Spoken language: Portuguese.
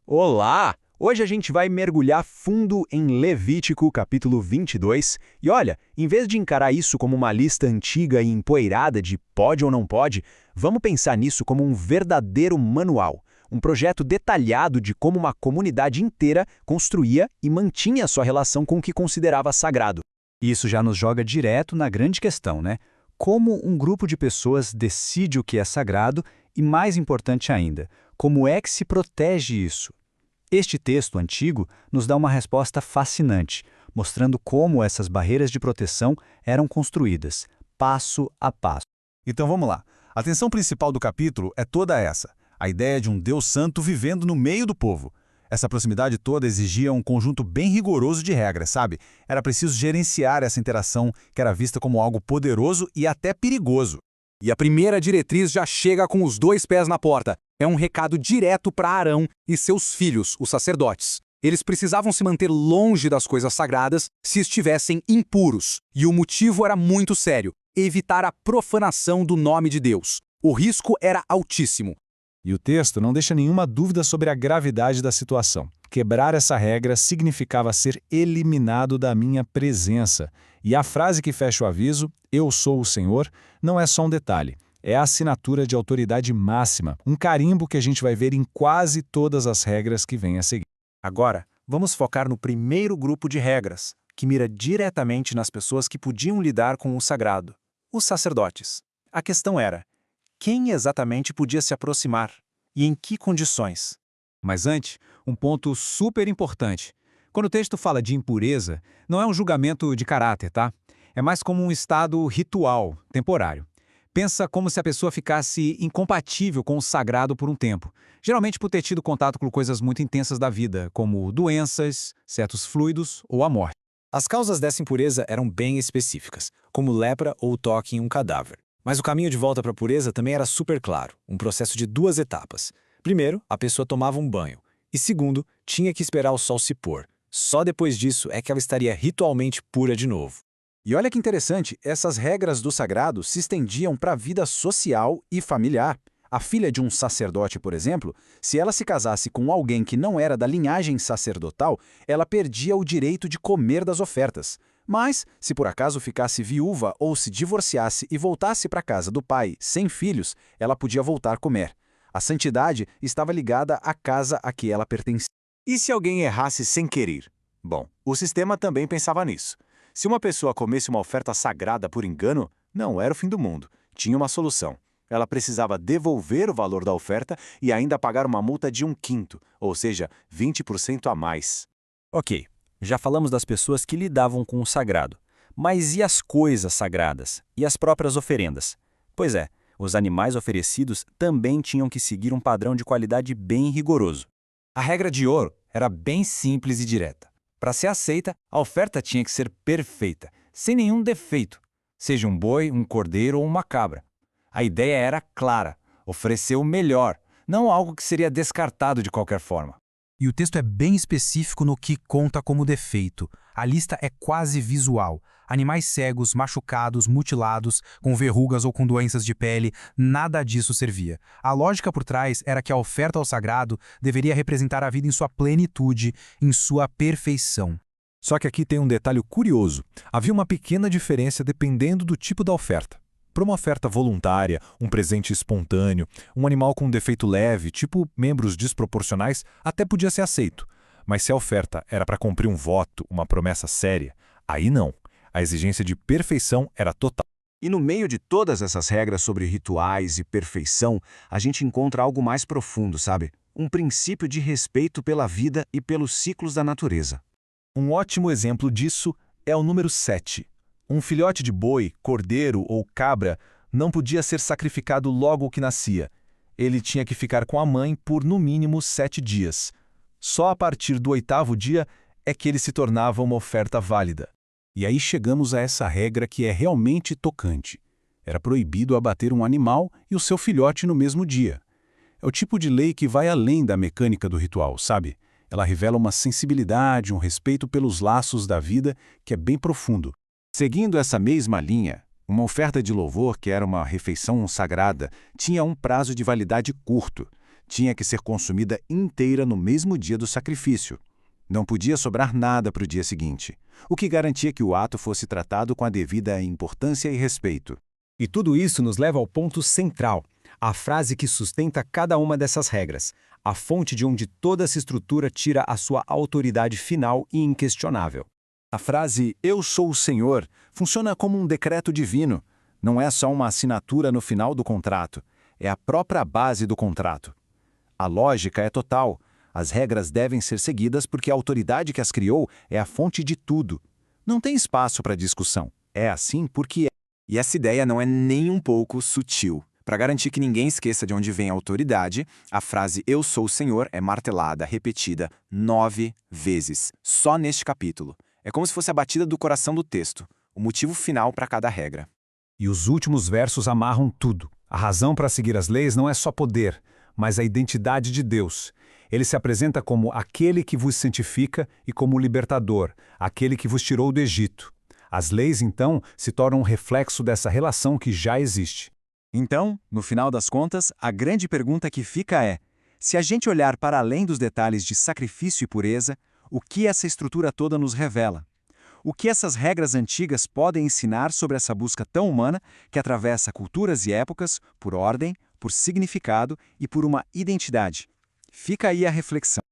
Olá! Hoje a gente vai mergulhar fundo em Levítico, capítulo 22. E olha, em vez de encarar isso como uma lista antiga e empoeirada de pode ou não pode, vamos pensar nisso como um verdadeiro manual. Um projeto detalhado de como uma comunidade inteira construía e mantinha sua relação com o que considerava sagrado. Isso já nos joga direto na grande questão, né? Como um grupo de pessoas decide o que é sagrado e, mais importante ainda, como é que se protege isso? Este texto antigo nos dá uma resposta fascinante, mostrando como essas barreiras de proteção eram construídas, passo a passo. Então vamos lá. A tensão principal do capítulo é toda essa: a ideia de um Deus santo vivendo no meio do povo. Essa proximidade toda exigia um conjunto bem rigoroso de regras, sabe? Era preciso gerenciar essa interação que era vista como algo poderoso e até perigoso. E a primeira diretriz já chega com os dois pés na porta. É um recado direto para Arão e seus filhos, os sacerdotes. Eles precisavam se manter longe das coisas sagradas se estivessem impuros. E o motivo era muito sério: evitar a profanação do nome de Deus. O risco era altíssimo. E o texto não deixa nenhuma dúvida sobre a gravidade da situação. Quebrar essa regra significava ser eliminado da minha presença. E a frase que fecha o aviso, "Eu sou o Senhor", não é só um detalhe. É a assinatura de autoridade máxima, um carimbo que a gente vai ver em quase todas as regras que vêm a seguir. Agora, vamos focar no primeiro grupo de regras, que mira diretamente nas pessoas que podiam lidar com o sagrado, os sacerdotes. A questão era: quem exatamente podia se aproximar e em que condições? Mas antes, um ponto super importante. Quando o texto fala de impureza, não é um julgamento de caráter, tá? É mais como um estado ritual, temporário. Pensa como se a pessoa ficasse incompatível com o sagrado por um tempo, geralmente por ter tido contato com coisas muito intensas da vida, como doenças, certos fluidos ou a morte. As causas dessa impureza eram bem específicas, como lepra ou toque em um cadáver. Mas o caminho de volta para a pureza também era super claro, um processo de duas etapas. Primeiro, a pessoa tomava um banho, e segundo, tinha que esperar o sol se pôr. Só depois disso é que ela estaria ritualmente pura de novo. E olha que interessante, essas regras do sagrado se estendiam para a vida social e familiar. A filha de um sacerdote, por exemplo, se ela se casasse com alguém que não era da linhagem sacerdotal, ela perdia o direito de comer das ofertas. Mas, se por acaso ficasse viúva ou se divorciasse e voltasse para a casa do pai sem filhos, ela podia voltar a comer. A santidade estava ligada à casa a que ela pertencia. E se alguém errasse sem querer? Bom, o sistema também pensava nisso. Se uma pessoa comesse uma oferta sagrada por engano, não era o fim do mundo. Tinha uma solução. Ela precisava devolver o valor da oferta e ainda pagar uma multa de 1/5, ou seja, 20% a mais. Ok, já falamos das pessoas que lidavam com o sagrado. Mas e as coisas sagradas? E as próprias oferendas? Pois é, os animais oferecidos também tinham que seguir um padrão de qualidade bem rigoroso. A regra de ouro era bem simples e direta. Para ser aceita, a oferta tinha que ser perfeita, sem nenhum defeito, seja um boi, um cordeiro ou uma cabra. A ideia era clara: oferecer o melhor, não algo que seria descartado de qualquer forma. E o texto é bem específico no que conta como defeito. A lista é quase visual. Animais cegos, machucados, mutilados, com verrugas ou com doenças de pele, nada disso servia. A lógica por trás era que a oferta ao sagrado deveria representar a vida em sua plenitude, em sua perfeição. Só que aqui tem um detalhe curioso. Havia uma pequena diferença dependendo do tipo da oferta. Para uma oferta voluntária, um presente espontâneo, um animal com um defeito leve, tipo membros desproporcionais, até podia ser aceito. Mas se a oferta era para cumprir um voto, uma promessa séria, aí não. A exigência de perfeição era total. E no meio de todas essas regras sobre rituais e perfeição, a gente encontra algo mais profundo, sabe? Um princípio de respeito pela vida e pelos ciclos da natureza. Um ótimo exemplo disso é o número 7. Um filhote de boi, cordeiro ou cabra não podia ser sacrificado logo que nascia. Ele tinha que ficar com a mãe por no mínimo 7 dias. Só a partir do 8º dia é que ele se tornava uma oferta válida. E aí chegamos a essa regra que é realmente tocante. Era proibido abater um animal e o seu filhote no mesmo dia. É o tipo de lei que vai além da mecânica do ritual, sabe? Ela revela uma sensibilidade, um respeito pelos laços da vida que é bem profundo. Seguindo essa mesma linha, uma oferta de louvor, que era uma refeição sagrada, tinha um prazo de validade curto. tinha que ser consumida inteira no mesmo dia do sacrifício. Não podia sobrar nada para o dia seguinte, o que garantia que o ato fosse tratado com a devida importância e respeito. E tudo isso nos leva ao ponto central, a frase que sustenta cada uma dessas regras, a fonte de onde toda essa estrutura tira a sua autoridade final e inquestionável. A frase "Eu sou o Senhor" funciona como um decreto divino. Não é só uma assinatura no final do contrato, é a própria base do contrato. A lógica é total. As regras devem ser seguidas porque a autoridade que as criou é a fonte de tudo. Não tem espaço para discussão. É assim porque é. E essa ideia não é nem um pouco sutil. Para garantir que ninguém esqueça de onde vem a autoridade, a frase "Eu sou o Senhor" é martelada, repetida 9 vezes, só neste capítulo. É como se fosse a batida do coração do texto, o motivo final para cada regra. E os últimos versos amarram tudo. A razão para seguir as leis não é só poder, mas a identidade de Deus. Ele se apresenta como aquele que vos santifica e como o libertador, aquele que vos tirou do Egito. As leis, então, se tornam um reflexo dessa relação que já existe. Então, no final das contas, a grande pergunta que fica é: se a gente olhar para além dos detalhes de sacrifício e pureza, o que essa estrutura toda nos revela? O que essas regras antigas podem ensinar sobre essa busca tão humana que atravessa culturas e épocas, por ordem, por significado e por uma identidade? Fica aí a reflexão.